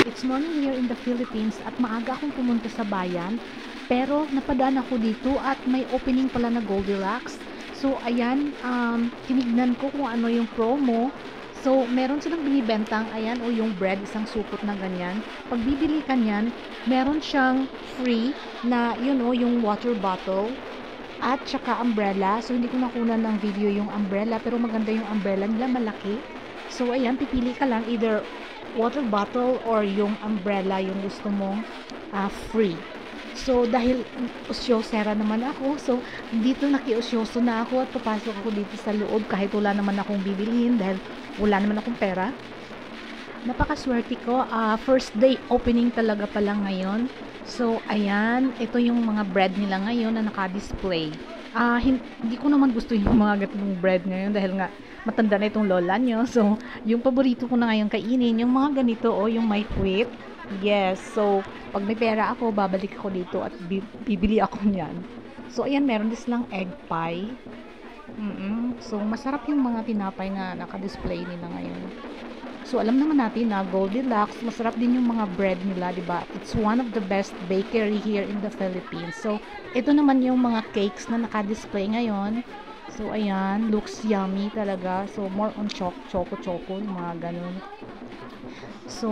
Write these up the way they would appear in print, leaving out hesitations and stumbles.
It's morning here in the Philippines at maaga akong pumunta sa bayan. Pero napadaan ako dito at may opening pala na Goldilocks. So ayan, tinignan ko kung ano yung promo. So meron silang binibentang, ayan, o yung bread, isang supot na ganyan. Pag bibili ka niyan, meron siyang free na, yung water bottle at saka umbrella. So hindi ko nakunan ng video yung umbrella, pero maganda yung umbrella nila, malaki. So ayan, pipili ka lang either water bottle or yung umbrella yung gusto mong free. So dahil osyosera naman ako, so dito nakiosyoso na ako at papasok ako dito sa loob kahit wala naman akong bibilihin dahil wala naman akong pera. Napakaswerte ko, first day opening talaga pala ngayon. So ayan, ito yung mga bread nila ngayon na naka-display. Hindi ko naman gusto yung mga ganitong bread ngayon dahil nga matanda na itong lola nyo. So yung paborito ko na ngayon kainin, yung mga ganito, yung may wheat. Yes, so pag may pera ako, babalik ako dito at bibili ako niyan. So ayan, meron din silang egg pie. So masarap yung mga tinapay na naka-display nila ngayon. So alam naman natin na Goldilocks, masarap din yung mga bread nila, 'di ba? It's one of the best bakery here in the Philippines. So ito naman yung mga cakes na naka-display ngayon. So ayan, looks yummy talaga. So more on choco, yung mga ganun. So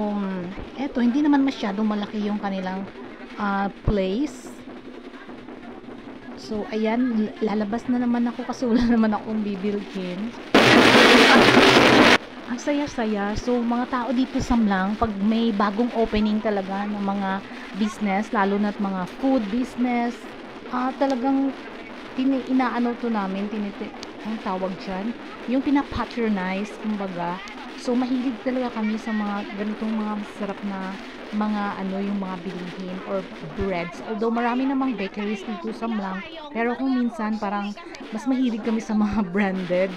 eto, hindi naman masyadong malaki yung kanilang place. So ayan, lalabas na naman ako kasi wala naman akong bibilhin. Ang saya-saya. So mga tao dito sa Mlang, pag may bagong opening talaga ng mga business, lalo na't mga food business, talagang inaano to namin, ang tawag dyan, yung pinapatronize, kumbaga. So mahilig talaga kami sa mga ganitong mga masarap na mga yung mga bilihin or breads. Although marami namang bakeries dito sa Mlang, pero kung minsan parang mas mahilig kami sa mga branded.